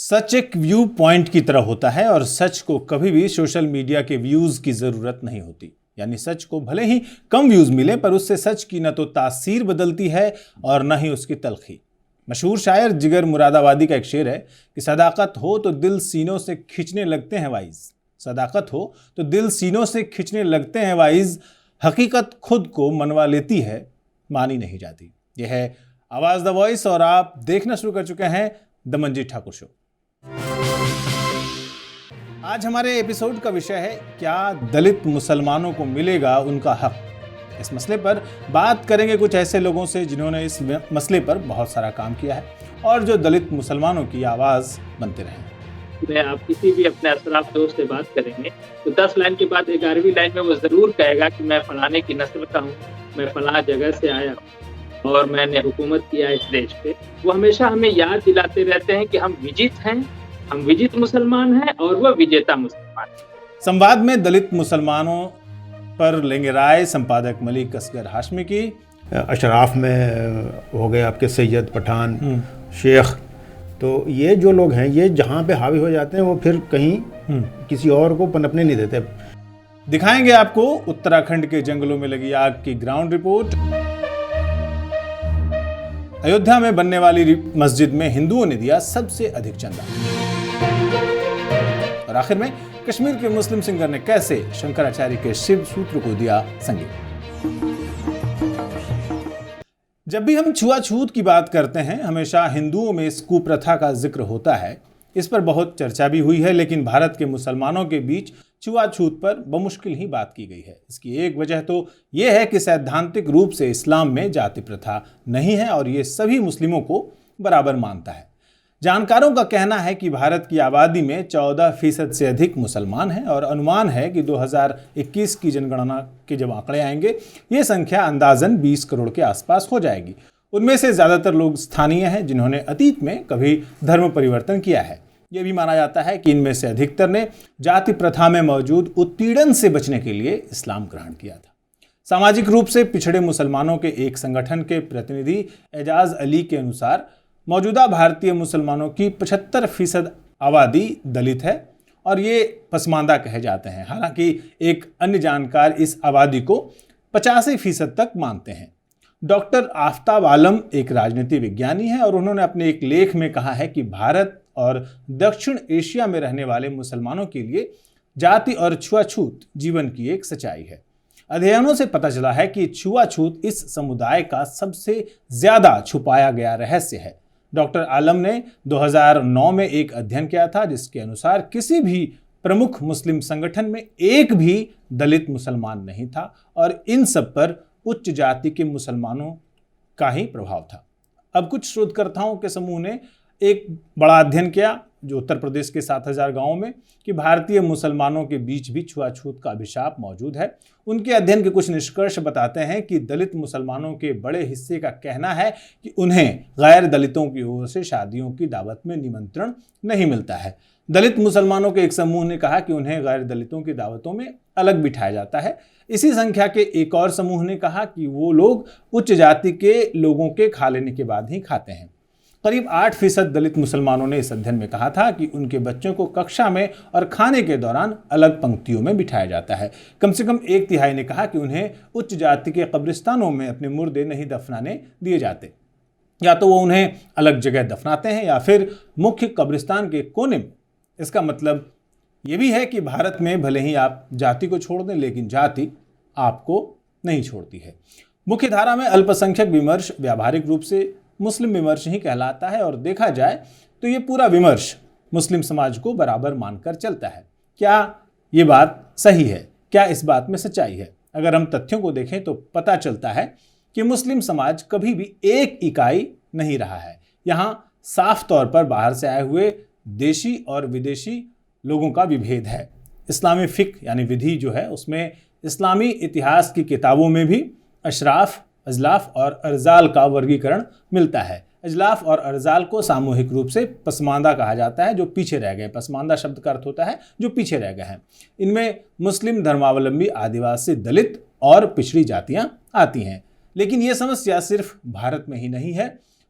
सच एक view point की तरह होता है और सच को कभी भी सोशल मीडिया के व्यूज की जरूरत नहीं होती। यानी सच को भले ही कम व्यूज मिले पर उससे सच की न तो तासीर बदलती है और न ही उसकी तलखी। मशहूर शायर जिगर मुरादाबादी का एक शेर है कि सदाकत हो तो दिल सीनों से खींचने लगते हैं वाइज। सदाकत हो तो दिल सीनों से खींचने लगते हैं वाइज, हकीकत खुद को मनवा लेती है, मानी नहीं जाती। यह है आवाज द वॉइस और आप देखना शुरू कर चुके हैं द मंजीत ठाकुर शो। आज हमारे एपिसोड का विषय है, क्या दलित मुसलमानों को मिलेगा उनका हक। इस मसले पर बात करेंगे कुछ ऐसे लोगों से जिन्होंने इस मसले पर बहुत सारा काम किया है और जो दलित मुसलमानों की आवाज बनते रहे। मैं आप किसी भी अपने अशराफ दोस्त से बात करेंगे तो 10 लाइन के बाद 11वीं लाइन में वो जरूर कहेगा कि मैं फलाने की नस्ल का हूँ, मैं फलां जगह से आया हूँ और मैंने हुकूमत किया इस देश पे। वो हमेशा हमें याद दिलाते रहते हैं कि हम विजित हैं, हम विजित मुसलमान हैं और वह विजेता मुसलमान है। संवाद में दलित मुसलमानों पर लेंगे राय संपादक मलिक असगर हाशमी की। अशराफ में हो गए आपके सैयद, पठान, शेख, तो ये जो लोग हैं ये जहाँ पे हावी हो जाते हैं वो फिर कहीं किसी और को पनपने नहीं देते। दिखाएंगे आपको उत्तराखंड के जंगलों में लगी आग की ग्राउंड रिपोर्ट। अयोध्या में बनने वाली मस्जिद में हिंदुओं ने दिया सबसे अधिक चंदा। और आखिर में कश्मीर के मुस्लिम सिंगर ने कैसे शंकराचार्य के शिव सूत्र को दिया संगीत। जब भी हम छुआछूत की बात करते हैं हमेशा हिंदुओं में इस कुप्रथा का जिक्र होता है। इस पर बहुत चर्चा भी हुई है, लेकिन भारत के मुसलमानों के बीच छुआछूत पर बमुश्किल ही बात की गई है। इसकी एक वजह तो यह है कि सैद्धांतिक रूप से इस्लाम में जाति प्रथा नहीं है और ये सभी मुस्लिमों को बराबर मानता है। जानकारों का कहना है कि भारत की आबादी में 14% से अधिक मुसलमान हैं और अनुमान है कि 2021 की जनगणना के जब आंकड़े आएंगे ये संख्या अंदाजन 20 करोड़ के आसपास हो जाएगी। उनमें से ज़्यादातर लोग स्थानीय हैं जिन्होंने अतीत में कभी धर्म परिवर्तन किया है। यह भी माना जाता है कि इनमें से अधिकतर ने जाति प्रथा में मौजूद उत्पीड़न से बचने के लिए इस्लाम ग्रहण किया था। सामाजिक रूप से पिछड़े मुसलमानों के एक संगठन के प्रतिनिधि एजाज अली के अनुसार मौजूदा भारतीय मुसलमानों की 75% आबादी दलित है और ये पसमानदा कहे जाते हैं। हालांकि एक अन्य जानकार इस आबादी को 85% तक मानते हैं। डॉक्टर आफ्ताब आलम एक राजनीति विज्ञानी है और उन्होंने अपने एक लेख में कहा है कि भारत और दक्षिण एशिया में रहने वाले मुसलमानों के लिए जाति और छुआछूत जीवन की एक सच्चाई है। अध्ययनों से पता चला है कि छुआछूत इस समुदाय का सबसे ज्यादा छुपाया गया रहस्य है। डॉक्टर आलम ने 2009 में एक अध्ययन किया था जिसके अनुसार किसी भी प्रमुख मुस्लिम संगठन में एक भी दलित मुसलमान नहीं था और इन सब पर उच्च जाति के मुसलमानों का ही प्रभाव था। अब कुछ शोधकर्ताओं के समूह ने एक बड़ा अध्ययन किया जो उत्तर प्रदेश के 7000 गांवों में कि भारतीय मुसलमानों के बीच भी छुआछूत का अभिशाप मौजूद है। उनके अध्ययन के कुछ निष्कर्ष बताते हैं कि दलित मुसलमानों के बड़े हिस्से का कहना है कि उन्हें गैर दलितों की ओर से शादियों की दावत में निमंत्रण नहीं मिलता है। दलित मुसलमानों के एक समूह ने कहा कि उन्हें गैर दलितों की दावतों में अलग बिठाया जाता है। इसी संख्या के एक और समूह ने कहा कि वो लोग उच्च जाति के लोगों के खा लेने के बाद ही खाते हैं। करीब 8% दलित मुसलमानों ने इस अध्ययन में कहा था कि उनके बच्चों को कक्षा में और खाने के दौरान अलग पंक्तियों में बिठाया जाता है। कम से कम 1/3 ने कहा कि उन्हें उच्च जाति के कब्रिस्तानों में अपने मुर्दे नहीं दफनाने दिए जाते, या तो वो उन्हें अलग जगह दफनाते हैं या फिर मुख्य कब्रिस्तान के कोने में। इसका मतलब ये भी है कि भारत में भले ही आप जाति को छोड़ दें लेकिन जाति आपको नहीं छोड़ती है। मुख्य धारा में अल्पसंख्यक विमर्श व्यावहारिक रूप से मुस्लिम विमर्श ही कहलाता है और देखा जाए तो ये पूरा विमर्श मुस्लिम समाज को बराबर मानकर चलता है। क्या ये बात सही है? क्या इस बात में सच्चाई है? अगर हम तथ्यों को देखें तो पता चलता है कि मुस्लिम समाज कभी भी एक इकाई नहीं रहा है। यहाँ साफ तौर पर बाहर से आए हुए देशी और विदेशी लोगों का विभेद है। इस्लामी फिक्र यानी विधि जो है उसमें इस्लामी इतिहास की किताबों में भी अशराफ, अजलाफ और अर्जाल का वर्गीकरण मिलता है। अजलाफ और अर्जाल को सामूहिक रूप से पसमानदा कहा जाता है, जो पीछे रह गए। पसमानदा शब्द का अर्थ होता है जो पीछे रह गए हैं। इनमें मुस्लिम धर्मावलंबी, आदिवासी, दलित और पिछड़ी जातियां आती हैं। लेकिन यह समस्या सिर्फ भारत में ही नहीं है,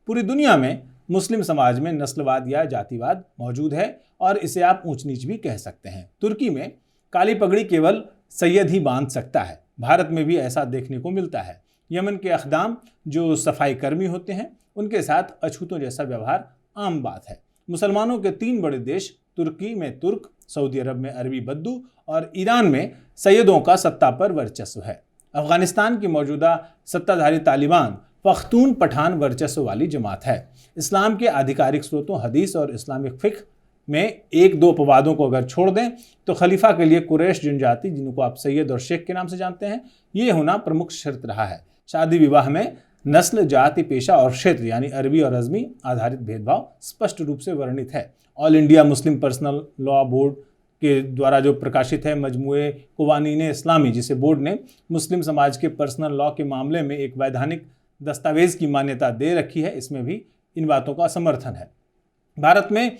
पूरी दुनिया में मुस्लिम समाज में नस्लवाद या जातिवाद मौजूद है और इसे आप ऊंच नीच भी कह सकते हैं। तुर्की में काली पगड़ी केवल सैयद ही बांध सकता है। भारत में भी ऐसा देखने को मिलता है। यमन के अखदाम जो सफाई कर्मी होते हैं उनके साथ अछूतों जैसा व्यवहार आम बात है। मुसलमानों के 3 बड़े देश तुर्की में तुर्क, सऊदी अरब में अरबी बद्दू और ईरान में सैयदों का सत्ता पर वर्चस्व है। अफगानिस्तान की मौजूदा सत्ताधारी तालिबान पख्तून पठान वर्चस्व वाली जमात है। इस्लाम के आधिकारिक स्रोतों हदीस और इस्लामिक फिक्र में 1-2 अपवादों को अगर छोड़ दें तो खलीफा के लिए कुरैश जनजाति, जिनको आप सैयद और शेख के नाम से जानते हैं, ये होना प्रमुख शर्त रहा है। शादी विवाह में नस्ल, जाति, पेशा और क्षेत्र यानी अरबी और अज़मी आधारित भेदभाव स्पष्ट रूप से वर्णित है। All India Muslim personal law board के द्वारा जो प्रकाशित है मजमूए क़वानीन इस्लामी, जिसे बोर्ड ने मुस्लिम समाज के पर्सनल लॉ के मामले में एक वैधानिक दस्तावेज की मान्यता दे रखी है, इसमें भी इन बातों का समर्थन है। भारत में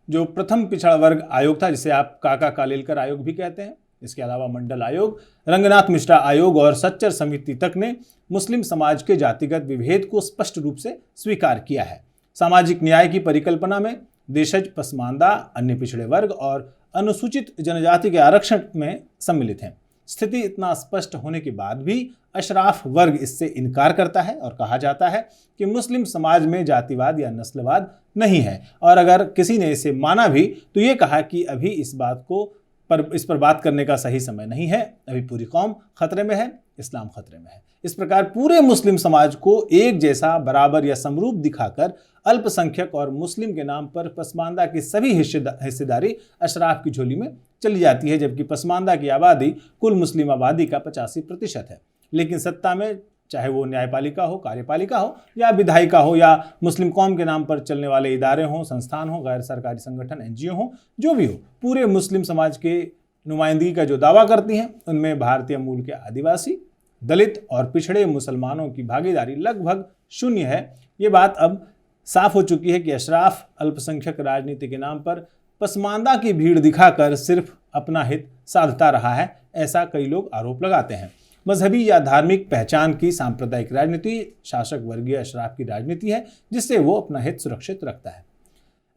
जो प्रथम पिछड़ा वर्ग आयोग था, जिसे आप काका कालेलकर आयोग भी कहते हैं, इसके अलावा मंडल आयोग, रंगनाथ मिश्रा आयोग और सच्चर समिति तक ने मुस्लिम समाज के जातिगत विभेद को स्पष्ट रूप से स्वीकार किया है। सामाजिक न्याय की परिकल्पना में देशज, पसमानदा, अन्य पिछड़े वर्ग और अनुसूचित जनजाति के आरक्षण में सम्मिलित हैं। स्थिति इतना स्पष्ट होने के बाद भी अशराफ वर्ग इससे इनकार करता है और कहा जाता है कि मुस्लिम समाज में जातिवाद या नस्लवाद नहीं है, और अगर किसी ने इसे माना भी तो ये कहा कि अभी इस पर बात करने का सही समय नहीं है, अभी पूरी कौम खतरे में है, इस्लाम खतरे में है। इस प्रकार पूरे मुस्लिम समाज को एक जैसा, बराबर या समरूप दिखाकर अल्पसंख्यक और मुस्लिम के नाम पर पसमानदा की सभी हिस्सेदारी अशराफ की झोली में चली जाती है, जबकि पसमानदा की आबादी कुल मुस्लिम आबादी का 85% है। लेकिन सत्ता में, चाहे वो न्यायपालिका हो, कार्यपालिका हो या विधायिका हो, या मुस्लिम कौम के नाम पर चलने वाले इदारे हों, संस्थान हो, गैर सरकारी संगठन, NGO हो, जो भी हो, पूरे मुस्लिम समाज के नुमाइंदगी का जो दावा करती हैं उनमें भारतीय मूल के आदिवासी, दलित और पिछड़े मुसलमानों की भागीदारी लगभग शून्य है। ये बात अब साफ हो चुकी है कि अशराफ अल्पसंख्यक राजनीति के नाम पर पसमानदा की भीड़ दिखाकर सिर्फ अपना हित साधता रहा है, ऐसा कई लोग आरोप लगाते हैं। मजहबी या धार्मिक पहचान की सांप्रदायिक राजनीति शासक वर्गीय अशराफ की राजनीति है, जिससे वो अपना हित सुरक्षित रखता है।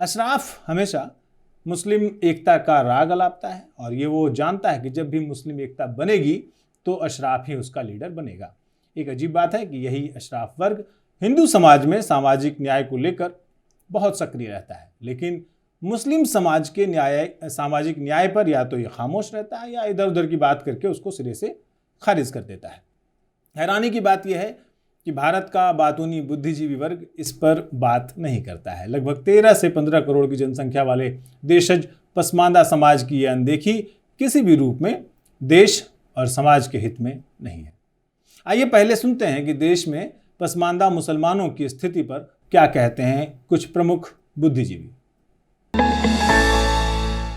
अशराफ हमेशा मुस्लिम एकता का राग अलापता है और ये वो जानता है कि जब भी मुस्लिम एकता बनेगी तो अशराफ ही उसका लीडर बनेगा। एक अजीब बात है कि यही अशराफ वर्ग हिंदू समाज में सामाजिक न्याय को लेकर बहुत सक्रिय रहता है, लेकिन मुस्लिम समाज के सामाजिक न्याय पर या तो ये खामोश रहता है या इधर उधर की बात करके उसको सिरे से खारिज कर देता है। हैरानी की बात यह है कि भारत का बातूनी बुद्धिजीवी वर्ग इस पर बात नहीं करता है। लगभग 13 से 15 करोड़ की जनसंख्या वाले देशज पसमानदा समाज की यह अनदेखी किसी भी रूप में देश और समाज के हित में नहीं है। आइए पहले सुनते हैं कि देश में पसमानदा मुसलमानों की स्थिति पर क्या कहते हैं कुछ प्रमुख बुद्धिजीवी।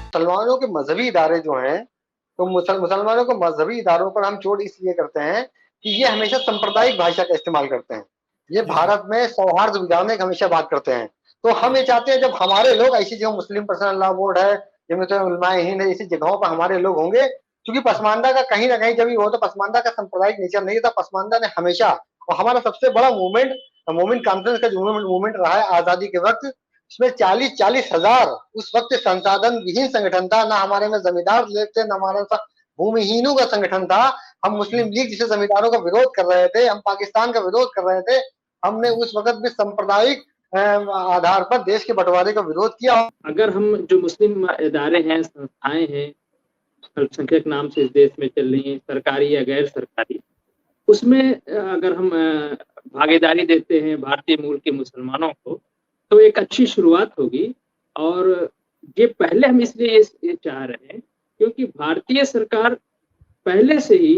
मुसलमानों के मजहबी इदारे जो हैं, तो मुसलमानों को मजहबी इदारों पर हम चोट इसलिए करते हैं कि ये हमेशा सांप्रदायिक भाषा का इस्तेमाल करते हैं। ये भारत में सौहार्द बिगाड़ने की हमेशा बात करते हैं। तो हम ये चाहते हैं जब हमारे लोग ऐसी जो मुस्लिम पर्सनल लॉ बोर्ड है, जमीयत उलमाए हिंद है, ऐसी जगहों पर हमारे लोग होंगे, क्योंकि पसमानदा का कहीं ना कहीं जब ये हो तो पसमानदा का सांप्रदायिक नेचर नहीं था। पसमानदा ने हमेशा, और हमारा सबसे बड़ा मोमेंट कॉन्फ्रेंस का जो मूवमेंट रहा है आजादी के वक्त, इसमें 40 हजार उस वक्त संसाधन विहीन संगठन था। ना हमारे में जमींदार लोग थे, ना हमारे भूमिहीनों का संगठन था। हम मुस्लिम लीग जिसे जमींदारों का विरोध कर रहे थे, हम पाकिस्तान का विरोध कर रहे थे। हमने उस वक्त भी सांप्रदायिक आधार पर देश के बंटवारे का विरोध किया। अगर हम जो मुस्लिम इदारे हैं, संस्थाएं हैं, अल्पसंख्यक नाम से इस देश में चल रही हैं, सरकारी या गैर सरकारी, उसमें अगर हम भागीदारी देते हैं भारतीय मूल के मुसलमानों को, तो एक अच्छी शुरुआत होगी। और ये पहले हम इसलिए ये चाह रहे हैं क्योंकि भारतीय सरकार पहले से ही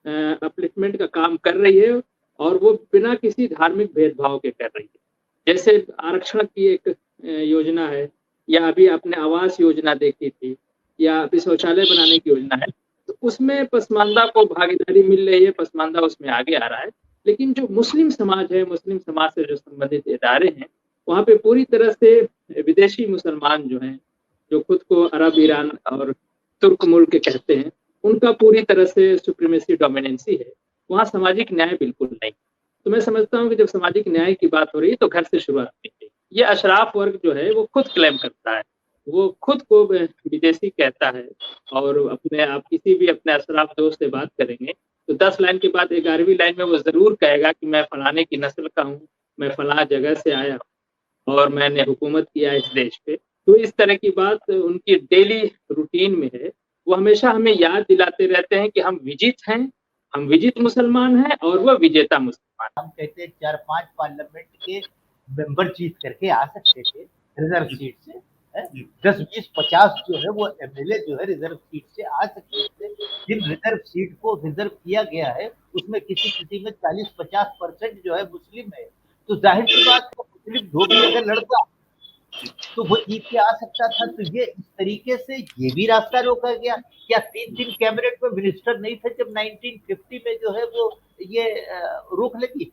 अपलिफ्टमेंट का काम कर रही है और वो बिना किसी धार्मिक भेदभाव के कर रही है। जैसे आरक्षण की एक योजना है, या अभी आपने आवास योजना देखी थी, या अभी शौचालय बनाने की योजना है, तो उसमें पसमानदा को भागीदारी मिल रही है, पसमानदा उसमें आगे आ रहा है। लेकिन जो मुस्लिम समाज है, मुस्लिम समाज से जो संबंधित इदारे हैं, वहाँ पे पूरी तरह से विदेशी मुसलमान जो हैं, जो खुद को अरब, ईरान और तुर्क मुल्क कहते हैं, उनका पूरी तरह से सुप्रीमेसी, डोमिनेंसी है। वहाँ सामाजिक न्याय बिल्कुल नहीं। तो मैं समझता हूँ कि जब सामाजिक न्याय की बात हो रही है तो घर से शुरुआत होनी चाहिए। ये अशराफ वर्ग जो है वो खुद क्लेम करता है, वो खुद को विदेशी कहता है। और अपने आप किसी भी अपने अशराफ दोस्त से बात करेंगे तो 10 लाइन के बाद 11वीं लाइन में वो ज़रूर कहेगा कि मैं फलाने की नस्ल का हूँ, मैं फला जगह से आया हूँ और मैंने हुकूमत किया इस देश पे। तो इस तरह की बात उनकी डेली रूटीन में है। वो हमेशा हमें याद दिलाते रहते हैं कि हम विजित मुसलमान हैं और वो विजेता मुसलमान। हम कहते हैं 4-5 पार्लियामेंट के मेंबर जीत करके आ सकते थे रिजर्व सीट से, 10-20-50 जो है वो एमएलए जो है रिजर्व सीट से आ सकते थे। जिन रिजर्व सीट को रिजर्व किया गया है उसमें किसी में 40-50% जो है मुस्लिम है, तो जाहिर सी बात है मुस्लिम धोबी अगर लड़ता तो वो जीत के आ सकता था। तो ये इस तरीके से ये भी रास्ता रोका गया। क्या 3 कैबिनेट में मिनिस्टर नहीं थे जब 1950 में जो है वो ये रोक लगी?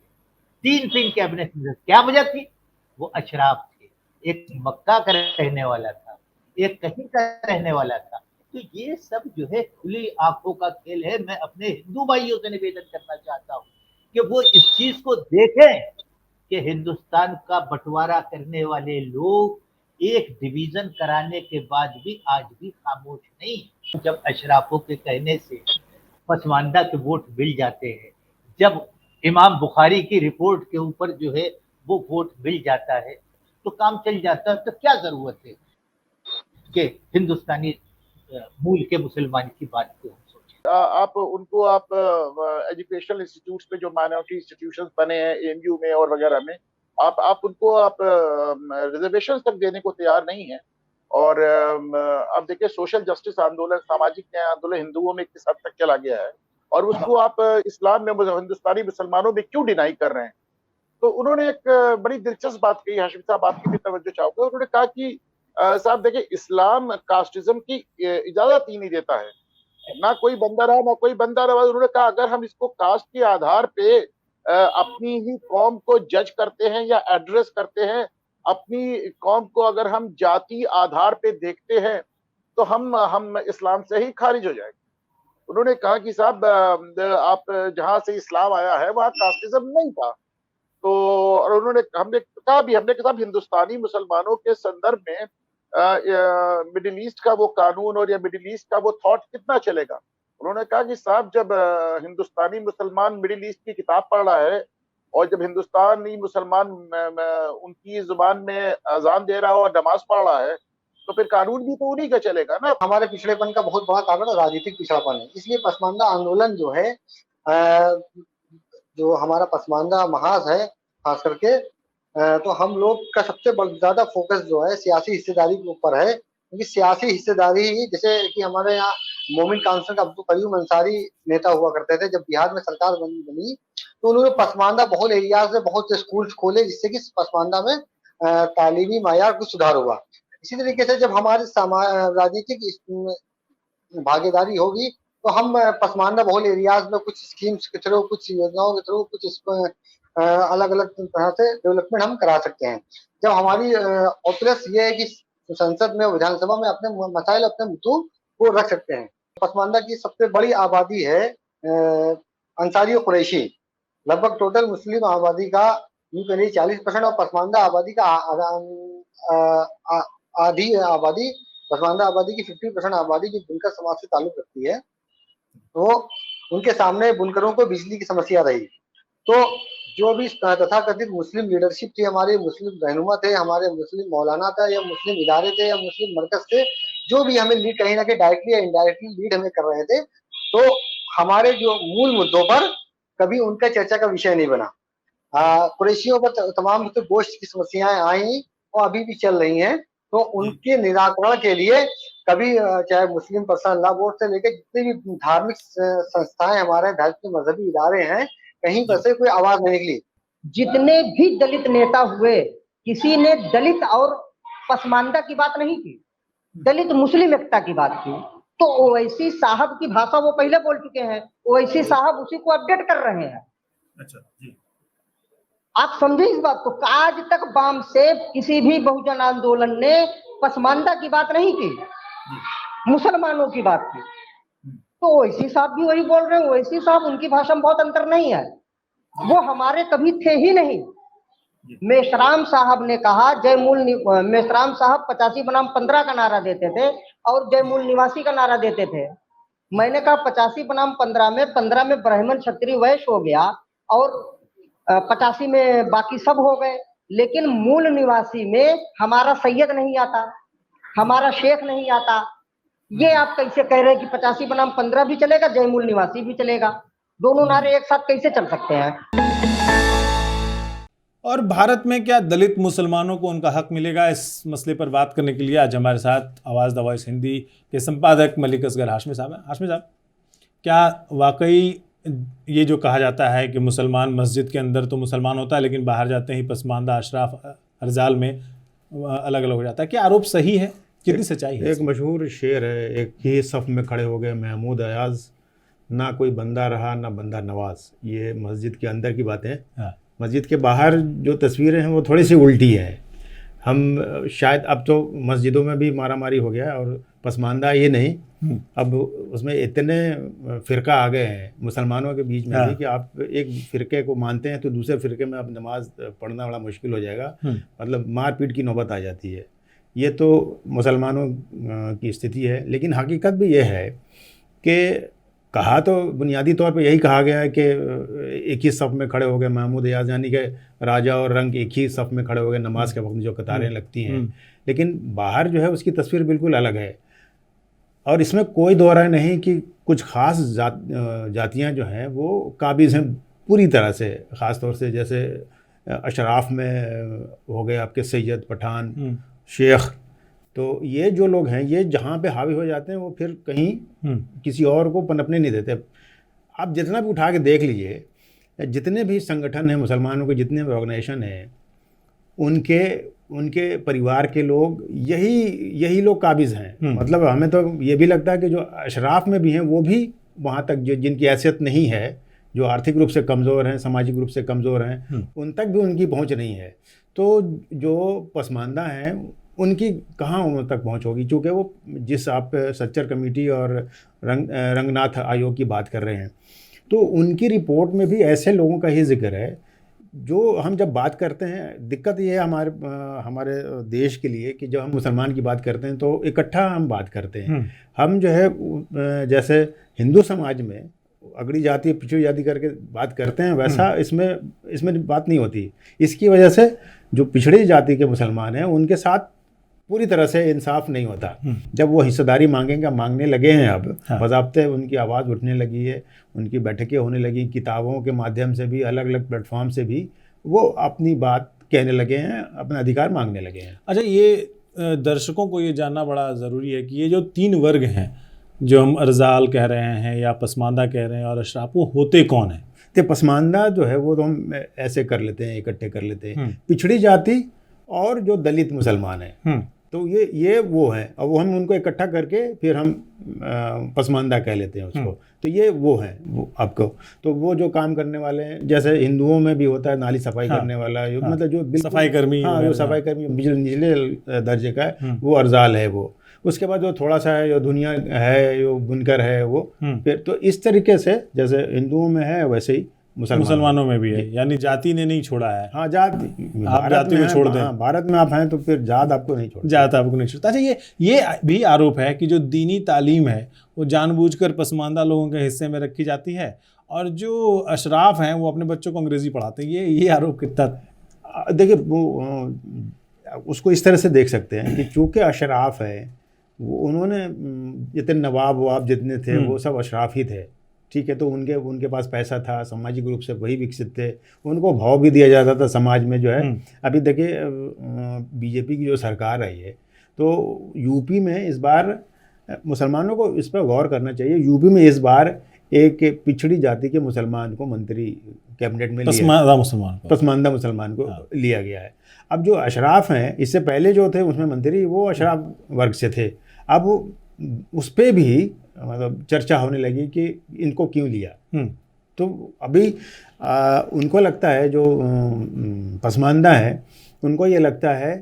3 कैबिनेट मिनिस्टर, क्या वजह थी? वो अशराफ थे, एक मक्का का रहने वाला था, एक कहीं का रहने वाला था। तो ये सब जो है खुली आंखों का खेल है। मैं अपने हिंदू भाइयों से निवेदन करना चाहता हूँ कि वो इस चीज को देखें कि हिंदुस्तान का बंटवारा करने वाले लोग एक डिवीजन कराने के बाद भी आज भी खामोश नहीं। जब अशराफों के कहने से पसमानदा के वोट मिल जाते हैं, जब इमाम बुखारी की रिपोर्ट के ऊपर जो है वो वोट मिल जाता है तो काम चल जाता है। तो क्या जरूरत है कि हिंदुस्तानी मूल के मुसलमान की बात को आप उनको आप एजुकेशनल इंस्टीट्यूट्स में जो माइनॉरिटी इंस्टीट्यूशंस बने हैं एएमयू में और वगैरह में आप उनको आप रिजर्वेशन तक देने को तैयार नहीं है। और आप देखिए सोशल जस्टिस आंदोलन, सामाजिक न्याय आंदोलन हिंदुओं में किस हद तक चला गया है और उसको आप इस्लाम में हिंदुस्तानी मुसलमानों में क्यों डिनाई कर रहे हैं। तो उन्होंने एक बड़ी दिलचस्प बात कही, हाशिम साहब आपकी भी तवज्जो चाहूंगा। उन्होंने कहा कि साहब देखिए इस्लाम कास्टिज्म की इजाजत ही नहीं देता है, ना कोई बंदा रहा ना कोई बंदा रहा। उन्होंने कहा अगर हम इसको कास्ट के आधार पे अपनी ही कौम को जज करते हैं या एड्रेस करते हैं, अपनी कौम को अगर हम जाति आधार पे देखते हैं तो हम इस्लाम से ही खारिज हो जाएंगे। उन्होंने कहा कि साहब आप जहां से इस्लाम आया है वहां कास्टिज्म नहीं था। तो और हमने कहा हिंदुस्तानी मुसलमानों के संदर्भ में मिडिल ईस्ट का वो कानून और या मिडिल ईस्ट का वो थॉट कितना चलेगा। उन्होंने कहा कि साहब जब हिंदुस्तानी मुसलमान मिडिल ईस्ट की किताब पढ़ रहा है और जब हिंदुस्तानी मुसलमान उनकी जुबान में अजान दे रहा हो और नमाज पढ़ रहा है तो फिर कानून भी तो उन्हीं का चलेगा ना। हमारे पिछड़ेपन का बहुत बड़ा कारण राजनीतिक पिछड़ापन है। इसलिए पसमानदा आंदोलन जो है, जो हमारा पसमानदा महाज है खास करके, तो हम लोग का सबसे ज्यादा फोकस जो है सियासी हिस्सेदारी के ऊपर है। क्योंकि सियासी हिस्सेदारी, जैसे कि हमारे यहाँ मोमिन काउंसिल का अब्दुल कयूम अंसारी नेता हुआ करते थे, जब बिहार में सरकार बनी तो उन्होंने पसमानदा बहुल एरियाज में बहुत से स्कूल्स खोले जिससे कि पसमानदा में तालीमी मायार कुछ सुधार हुआ। इसी तरीके से जब हमारी राजनीतिक भागीदारी होगी तो हम पसमानदा बहुल एरियाज में कुछ स्कीम्स के थ्रू, कुछ योजनाओं के थ्रू, कुछ अलग अलग तरह से डेवलपमेंट हम करा सकते हैं। जब हमारी ऑपरेस ये है कि संसद में, विधानसभा में अपने मसाइल, अपने मुद्दों को रख सकते हैं। पसमानदा की सबसे बड़ी आबादी है अंसारी और कुरैशी। लगभग टोटल मुस्लिम आबादी का 40% और पसमानदा आबादी का आधी आबादी, पसमानदा आबादी की 50% आबादी जो बुनकर समाज से ताल्लुक रखती है, तो उनके सामने बुनकरों को बिजली की समस्या रही। तो जो भी तथाकथित मुस्लिम लीडरशिप थी, हमारे मुस्लिम रहनुमा थे, हमारे मुस्लिम मौलाना था या मुस्लिम इदारे थे या मुस्लिम मरकज थे, जो भी हमें लीड कहीं ना कहीं डायरेक्टली या इनडायरेक्टली लीड हमें कर रहे थे, तो हमारे जो मूल मुद्दों पर कभी उनका चर्चा का विषय नहीं बना। कुरैशियों पर तमाम गोश्त की समस्याएं आई और अभी भी चल रही हैं, तो उनके निराकरण के लिए कभी चाहे मुस्लिम पर्सनल लॉ बोर्ड से लेकर जितने भी धार्मिक संस्थाएं, हमारे धार्मिक मजहबी इदारे हैं, कहीं पर से कोई आवाज नहीं निकली। जितने भी दलित नेता हुए, किसी ने दलित और पसमानदा की बात नहीं की, दलित मुस्लिम एकता की बात की। तो ओवैसी साहब की भाषा वो पहले बोल चुके हैं, ओवैसी साहब उसी को अपडेट कर रहे हैं। अच्छा जी, आप समझे इस बात को। आज तक बाम से किसी भी बहुजन आंदोलन ने पसमानदा की बात नहीं की, मुसलमानों की बात की। तो ओवैसी साहब भी वही बोल रहे हैं। ओवैसी साहब, उनकी भाषा में बहुत अंतर नहीं है, वो हमारे कभी थे ही नहीं। मेश्राम साहब ने कहा मेश्राम साहब 85 बनाम 15 का नारा देते थे और जय मूल निवासी का नारा देते थे। मैंने कहा 85 बनाम 15 में 15 में ब्राह्मण क्षत्रिय वैश्य हो गया और 85 में बाकी सब हो गए, लेकिन मूल निवासी में हमारा सैयद नहीं आता, हमारा शेख नहीं आता। ये आप कैसे कह रहे हैं कि 85 बनाम 15 भी चलेगा, जय मूल निवासी भी चलेगा? दोनों नारे एक साथ कैसे चल सकते हैं? और भारत में क्या दलित मुसलमानों को उनका हक मिलेगा? इस मसले पर बात करने के लिए आज हमारे साथ आवाज़ द वॉइस हिंदी के संपादक मलिक असगर हाशमी साहब हैं। हाशमी साहब, क्या वाकई ये जो कहा जाता है कि मुसलमान मस्जिद के अंदर तो मुसलमान होता है लेकिन बाहर जाते ही पसमानदा अशराफ अर्जाल में अलग अलग हो जाता है, क्या आरोप सही है? कितनी सच्चाई है? एक मशहूर शेर है, एक ही सफ़ में खड़े हो गए महमूद अयाज, ना कोई बंदा रहा ना बंदा नवाज। ये मस्जिद के अंदर की बातें हैं। हाँ। मस्जिद के बाहर जो तस्वीरें हैं वो थोड़ी सी उल्टी हैं। हम शायद अब तो मस्जिदों में भी मारा मारी हो गया है और पसमानदा ये नहीं, अब उसमें इतने फ़िरका आ गए हैं मुसलमानों के बीच में भी कि आप एक फ़िरके को मानते हैं तो दूसरे फ़िरके में अब नमाज पढ़ना बड़ा मुश्किल हो जाएगा, मतलब मारपीट की नौबत आ जाती है। ये तो मुसलमानों की स्थिति है, लेकिन हकीकत भी ये है कि कहा तो बुनियादी तौर पे यही कहा गया है कि एक ही सफ़ में खड़े हो गए महमूद अयाज, यानी कि राजा और रंग एक ही सफ़ में खड़े हो गए नमाज के वक्त में जो कतारें लगती हैं, लेकिन बाहर जो है उसकी तस्वीर बिल्कुल अलग है। और इसमें कोई दो राय नहीं कि कुछ ख़ास जातियाँ जो हैं वो काबिज़ हैं पूरी तरह से, ख़ास तौर से जैसे अशराफ में हो गए आपके सैयद, पठान, शेख। तो ये जो लोग हैं ये जहाँ पे हावी हो जाते हैं वो फिर कहीं किसी और को पनपने नहीं देते। आप जितना भी उठा के देख लीजिए, जितने भी संगठन हैं मुसलमानों के, जितने भी ऑर्गेनाइजेशन हैं, उनके परिवार के लोग यही लोग काबिज़ हैं। मतलब हमें तो ये भी लगता है कि जो अशराफ में भी हैं वो भी वहाँ तक जिनकी हैसियत नहीं है, जो आर्थिक रूप से कमज़ोर हैं, सामाजिक रूप से कमज़ोर हैं, उन तक भी उनकी पहुँच नहीं है। तो जो पसमानदा हैं उनकी कहाँ उन तक पहुँच होगी, चूँकि वो जिस आप सच्चर कमेटी और रंगनाथ आयोग की बात कर रहे हैं, तो उनकी रिपोर्ट में भी ऐसे लोगों का ही जिक्र है जो हम जब बात करते हैं, दिक्कत ये है हमारे देश के लिए कि जब हम मुसलमान की बात करते हैं तो इकट्ठा हम बात करते हैं। हम जो है जैसे हिंदू समाज में अगड़ी जाति पिछड़ी जाति करके बात करते हैं, वैसा इसमें बात नहीं होती। इसकी वजह से जो पिछड़ी जाति के मुसलमान हैं उनके साथ पूरी तरह से इंसाफ नहीं होता। जब वो हिस्सेदारी मांगने लगे हैं, अब बज़ाब्ते उनकी आवाज़ उठने लगी है, उनकी बैठकें होने लगी, किताबों के माध्यम से भी, अलग अलग प्लेटफॉर्म से भी वो अपनी बात कहने लगे हैं, अपना अधिकार मांगने लगे हैं। अच्छा, ये दर्शकों को ये जानना बड़ा ज़रूरी है कि ये जो 3 वर्ग हैं जो हम अर्जाल कह रहे हैं या पसमानदा कह रहे हैं और अशराफ, वो होते कौन हैं? तो पसमानदा जो है वो तो हम ऐसे कर लेते हैं, इकट्ठे कर लेते हैं, पिछड़ी जाति और जो दलित मुसलमान हैं, तो ये वो हैं, और वो हम उनको इकट्ठा करके फिर हम पसमानदा कह लेते हैं उसको। तो ये वो हैं वो आपको, तो वो जो काम करने वाले हैं, जैसे हिंदुओं में भी होता है नाली सफाई करने वाला, मतलब जो सफाई कर्मी, जो सफाई कर्मी निचले दर्जे का है वो अर्जाल है वो। उसके बाद जो थोड़ा सा है, जो दुनिया है, जो बुनकर है वो, फिर तो इस तरीके से जैसे हिंदुओं में है वैसे ही मुसलमानों में भी है, यानी जाति ने नहीं छोड़ा है। हाँ, जाति आप जाति को छोड़ दें। हाँ, भारत में आप हैं तो फिर जात आपको नहीं छोड़ता, जात आपको नहीं छोड़ता। अच्छा, ये भी आरोप है कि जो दीनी तालीम है वो जानबूझकर पसमानदा लोगों के हिस्से में रखी जाती है और जो अशराफ हैं वो अपने बच्चों को अंग्रेजी पढ़ाते हैं। ये आरोप कितना? देखिए, वो उसको इस तरह से देख सकते हैं कि चूँकि अशराफ है, वो उन्होंने जितने नवाब जितने थे वो सब अशराफ ही थे, ठीक है। तो उनके पास पैसा था, सामाजिक रूप से वही विकसित थे, उनको भाव भी दिया जाता था समाज में जो है। अभी देखिए बीजेपी की जो सरकार आई है, तो यूपी में इस बार मुसलमानों को इस पर गौर करना चाहिए। यूपी में इस बार एक पिछड़ी जाति के मुसलमान को मंत्री कैबिनेट में पसमानदा मुसलमान को लिया गया है। अब जो अशराफ हैं, इससे पहले जो थे उसमें मंत्री वो अशराफ वर्ग से थे, अब उस पर भी मतलब चर्चा होने लगी कि इनको क्यों लिया। तो अभी उनको लगता है, जो पसमानदा है उनको ये लगता है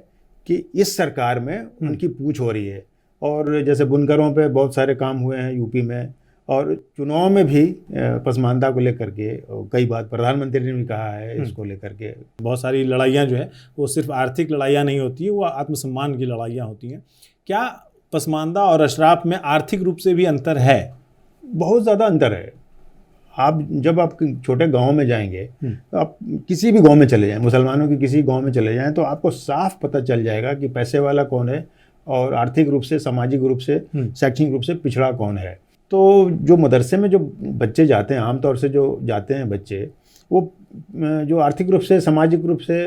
कि इस सरकार में उनकी पूछ हो रही है। और जैसे बुनकरों पे बहुत सारे काम हुए हैं यूपी में, और चुनाव में भी पसमानदा को लेकर के कई बार प्रधानमंत्री ने भी कहा है इसको लेकर के। बहुत सारी लड़ाइयाँ जो है वो सिर्फ आर्थिक लड़ाइयाँ नहीं होती है, वो आत्मसम्मान की लड़ाइयाँ होती हैं। क्या पसमानदा और अशराफ में आर्थिक रूप से भी अंतर है? बहुत ज़्यादा अंतर है। जब आप छोटे गांव में जाएंगे तो आप किसी भी गांव में चले जाएं, मुसलमानों के किसी गांव में चले जाएं, तो आपको साफ पता चल जाएगा कि पैसे वाला कौन है और आर्थिक रूप से, सामाजिक रूप से, शैक्षणिक रूप से पिछड़ा कौन है। तो जो मदरसे में जो बच्चे जाते हैं, आमतौर से जो जाते हैं बच्चे, वो जो आर्थिक रूप से, सामाजिक रूप से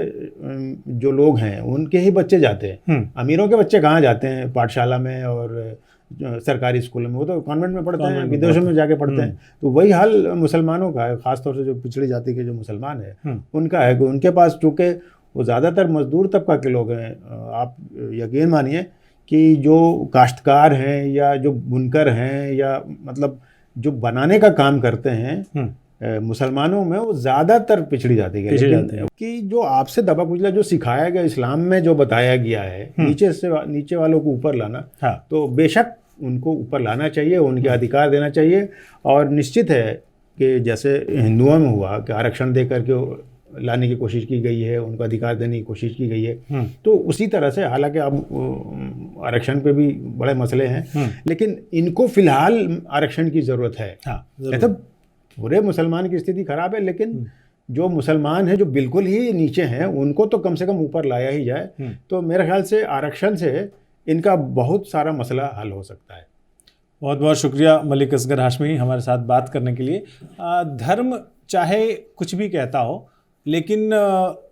जो लोग हैं उनके ही बच्चे जाते हैं। अमीरों के बच्चे कहाँ जाते हैं पाठशाला में और सरकारी स्कूल में? वो तो कॉन्वेंट में पढ़ते हैं, विदेशों में जाके पढ़ते हैं। तो वही हाल मुसलमानों का है, ख़ासतौर से जो पिछड़ी जाति के जो मुसलमान है उनका है कि उनके पास चूँकि वो ज़्यादातर मजदूर तबका के लोग हैं। आप यकीन मानिए कि जो काश्तकार हैं या जो बुनकर हैं या मतलब जो बनाने का काम करते हैं मुसलमानों में, वो ज़्यादातर पिछड़ी जाति के हैं। कि जो आपसे दबा कुचला जो सिखाया गया इस्लाम में, जो बताया गया है नीचे वालों को ऊपर लाना, तो बेशक उनको ऊपर लाना चाहिए, उनके अधिकार देना चाहिए। और निश्चित है कि जैसे हिंदुओं में हुआ कि आरक्षण दे करके लाने की कोशिश की गई है, उनको अधिकार देने की कोशिश की गई है, तो उसी तरह से, हालांकि अब आरक्षण पे भी बड़े मसले हैं, लेकिन इनको फिलहाल आरक्षण की ज़रूरत है। तो पूरे मुसलमान की स्थिति खराब है, लेकिन जो मुसलमान हैं जो बिल्कुल ही नीचे हैं उनको तो कम से कम ऊपर लाया ही जाए। तो मेरे ख्याल से आरक्षण से इनका बहुत सारा मसला हल हो सकता है। बहुत बहुत शुक्रिया मलिक असगर हाशमी हमारे साथ बात करने के लिए। धर्म चाहे कुछ भी कहता हो, लेकिन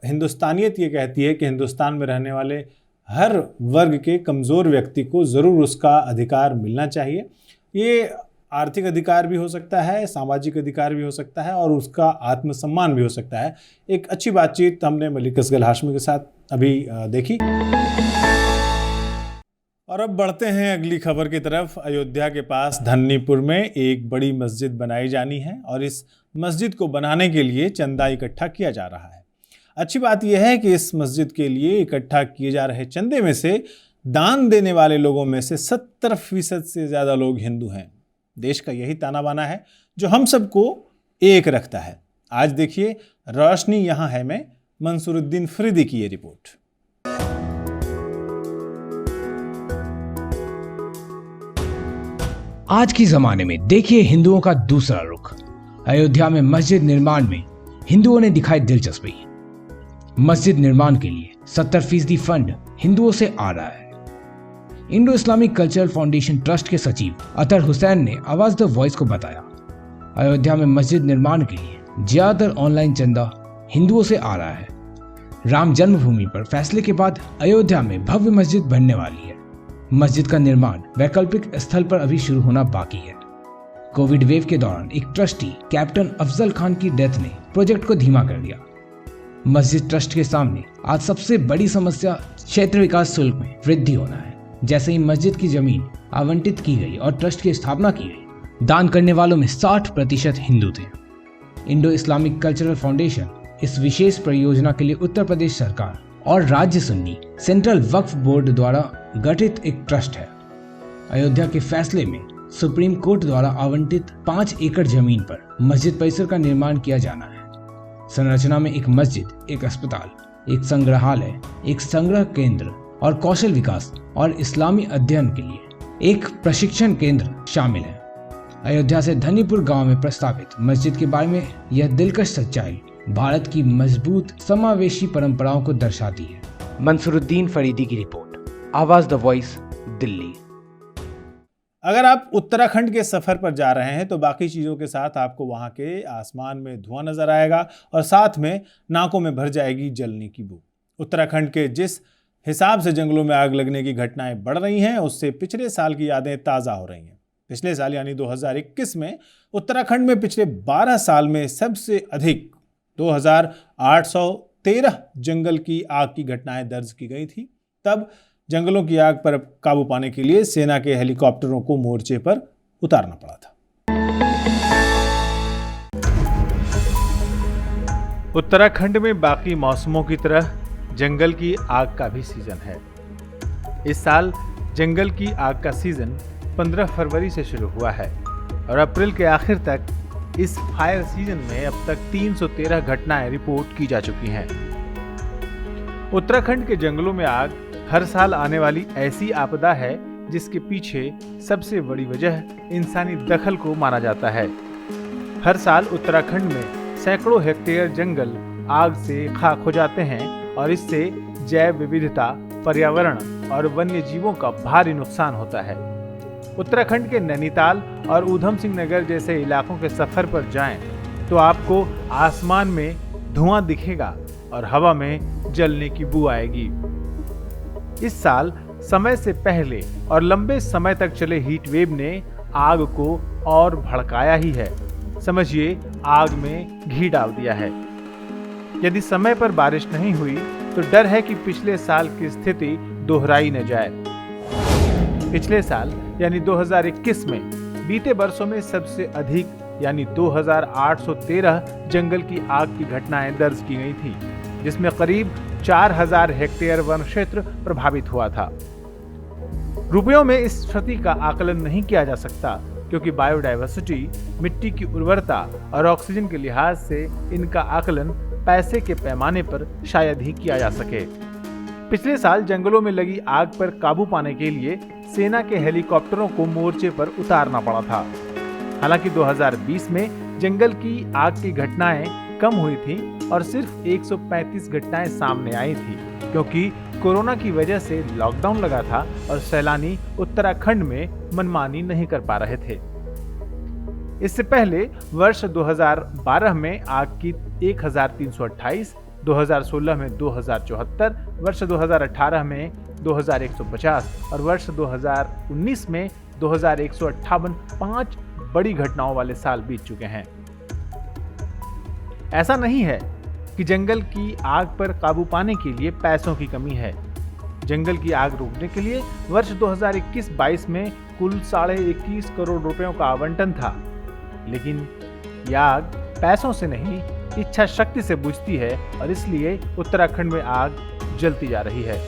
हिंदुस्तानियत ये कहती है कि हिंदुस्तान में रहने वाले हर वर्ग के कमज़ोर व्यक्ति को ज़रूर उसका अधिकार मिलना चाहिए। ये आर्थिक अधिकार भी हो सकता है, सामाजिक अधिकार भी हो सकता है और उसका आत्मसम्मान भी हो सकता है। एक अच्छी बातचीत हमने मलिक असगर हाशमी के साथ अभी देखी। और अब बढ़ते हैं अगली खबर की तरफ। अयोध्या के पास धन्नीपुर में एक बड़ी मस्जिद बनाई जानी है और इस मस्जिद को बनाने के लिए चंदा इकट्ठा किया जा रहा है। अच्छी बात यह है कि इस मस्जिद के लिए इकट्ठा किए जा रहे चंदे में से दान देने वाले लोगों में से 70% से ज़्यादा लोग हिंदू हैं। देश का यही ताना बाना है जो हम सबको एक रखता है। आज देखिए रोशनी यहाँ है में मंसूरुद्दीन फरीदी की ये रिपोर्ट। आज के जमाने में देखिए हिंदुओं का दूसरा रुख। अयोध्या में मस्जिद निर्माण में हिंदुओं ने दिखाई दिलचस्पी। मस्जिद निर्माण के लिए 70% फंड हिंदुओं से आ रहा है। Indo Islamic cultural foundation trust के सचिव अतर हुसैन ने आवाज द वॉइस को बताया, अयोध्या में मस्जिद निर्माण के लिए ज्यादातर ऑनलाइन चंदा हिंदुओं से आ रहा है। राम जन्मभूमि पर फैसले के बाद अयोध्या में भव्य मस्जिद बनने वाली है। मस्जिद का निर्माण वैकल्पिक स्थल पर अभी शुरू होना बाकी है। कोविड वेव के दौरान एक ट्रस्टी कैप्टन अफजल खान की डेथ ने प्रोजेक्ट को धीमा कर दिया। मस्जिद ट्रस्ट के सामने आज सबसे बड़ी समस्या क्षेत्र विकास शुल्क में वृद्धि होना है। जैसे ही मस्जिद की जमीन आवंटित की गई और ट्रस्ट की स्थापना की गई, दान करने वालों में 60% हिंदू थे। इंडो इस्लामिक कल्चरल फाउंडेशन इस विशेष परियोजना के लिए उत्तर प्रदेश सरकार और राज्य सुन्नी सेंट्रल वक्फ बोर्ड द्वारा गठित एक ट्रस्ट है। अयोध्या के फैसले में सुप्रीम कोर्ट द्वारा आवंटित 5 एकड़ जमीन पर मस्जिद परिसर का निर्माण किया जाना है। संरचना में एक मस्जिद, एक अस्पताल, एक संग्रहालय, एक संग्रह केंद्र और कौशल विकास और इस्लामी अध्ययन के लिए एक प्रशिक्षण केंद्र शामिल है। अयोध्या से धन्नीपुर गांव में प्रस्तावित मस्जिद के बारे में यह दिलकश सच्चाई भारत की मजबूत समावेशी परंपराओं को दर्शाती है। मंसूरुद्दीन फरीदी की रिपोर्ट, आवाज द वॉइस, दिल्ली। अगर आप उत्तराखंड के सफ़र पर जा रहे हैं तो बाकी चीज़ों के साथ आपको वहाँ के आसमान में धुआं नज़र आएगा और साथ में नाकों में भर जाएगी जलने की बू। उत्तराखंड के जिस हिसाब से जंगलों में आग लगने की घटनाएं बढ़ रही हैं, उससे पिछले साल की यादें ताज़ा हो रही हैं। पिछले साल यानी 2021 में उत्तराखंड में पिछले 12 साल में सबसे अधिक 2813 जंगल की आग की घटनाएं दर्ज की गई थी। तब जंगलों की आग पर काबू पाने के लिए सेना के हेलीकॉप्टरों को मोर्चे पर उतारना पड़ा था। उत्तराखंड में बाकी मौसमों की तरह जंगल की आग का भी सीजन है। इस साल जंगल की आग का सीजन 15 फरवरी से शुरू हुआ है। और अप्रैल के आखिर तक इस फायर सीजन में अब तक 313 घटनाएं रिपोर्ट की जा चुकी हैं। उत्तराखंड के जंगलों में आग हर साल आने वाली ऐसी आपदा है जिसके पीछे सबसे बड़ी वजह इंसानी दखल को माना जाता है। हर साल उत्तराखंड में सैकड़ों हेक्टेयर जंगल आग से खाक हो जाते हैं और इससे जैव विविधता, पर्यावरण और वन्य जीवों का भारी नुकसान होता है। उत्तराखंड के नैनीताल और ऊधम सिंह नगर जैसे इलाकों के सफर पर जाएं तो आपको आसमान में धुआं दिखेगा और हवा में जलने की बू आएगी। इस साल समय से पहले और लंबे समय तक चले हीट वेव ने आग को और भड़काया ही है। समझिए, आग में घी डाल दिया है। यदि समय पर बारिश नहीं हुई तो डर है कि पिछले साल की स्थिति दोहराई न जाए। पिछले साल यानी 2021 में बीते वर्षों में सबसे अधिक यानी 2813 जंगल की आग की घटनाएं दर्ज की गई थी, जिसमें करीब 4000 हेक्टेयर वन क्षेत्र प्रभावित हुआ था। रुपयों में इस क्षति का आकलन नहीं किया जा सकता क्योंकि बायोडायवर्सिटी, मिट्टी की उर्वरता और ऑक्सीजन के लिहाज से इनका आकलन पैसे के पैमाने पर शायद ही किया जा सके। पिछले साल जंगलों में लगी आग पर काबू पाने के लिए सेना के हेलीकॉप्टरों को मोर्चे पर उतारना पड़ा था। हालांकि 2020 में जंगल की आग की घटनाएं कम हुई थी और सिर्फ 135 घटनाएं सामने आई थी क्योंकि कोरोना की वजह से लॉकडाउन लगा था और सैलानी उत्तराखंड में मनमानी नहीं कर पा रहे थे। इससे पहले वर्ष 2012 में आग की 1328, 2016 में 2074, वर्ष 2018 में 2150 और वर्ष 2019 में 2158 5 बड़ी घटनाओं वाले साल बीत चुके हैं। ऐसा नहीं है कि जंगल की आग पर काबू पाने के लिए पैसों की कमी है। जंगल की आग रोकने के लिए वर्ष 2021-22 में कुल 21.5 करोड़ रुपयों का आवंटन था, लेकिन यह आग पैसों से नहीं, इच्छा शक्ति से बुझती है और इसलिए उत्तराखंड में आग जलती जा रही है।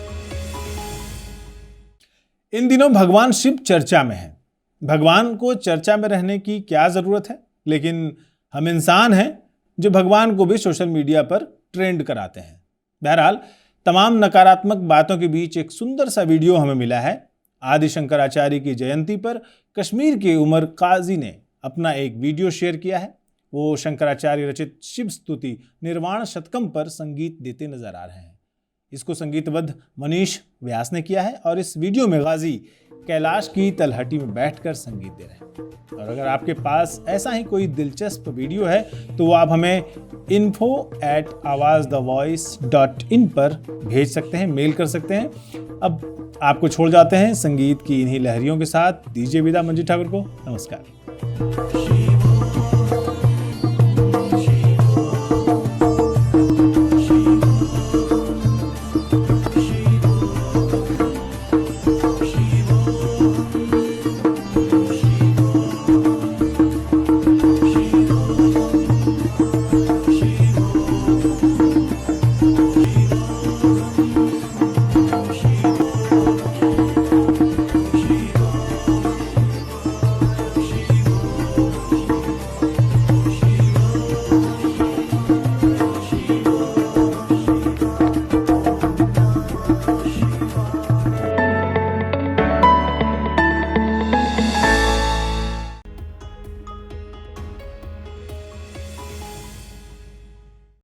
इन दिनों भगवान शिव चर्चा में हैं। भगवान को चर्चा में रहने की क्या जरूरत है, लेकिन हम इंसान हैं जो भगवान को भी सोशल मीडिया पर ट्रेंड कराते हैं। बहरहाल, तमाम नकारात्मक बातों के बीच एक सुंदर सा वीडियो हमें मिला है। आदि शंकराचार्य की जयंती पर कश्मीर के उमर काजी ने अपना एक वीडियो शेयर किया है। वो शंकराचार्य रचित शिव स्तुति निर्वाण शतकम पर संगीत देते नजर आ रहे हैं। इसको संगीतबद्ध मनीष व्यास ने किया है और इस वीडियो में गाजी कैलाश की तलहटी में बैठकर संगीत दे रहे हैं। और अगर आपके पास ऐसा ही कोई दिलचस्प वीडियो है तो वो आप हमें info@awazthevoice.in पर भेज सकते हैं, मेल कर सकते हैं। अब आपको छोड़ जाते हैं संगीत की इन्हीं लहरियों के साथ। दीजिए विदा मंजू ठाकुर को। नमस्कार।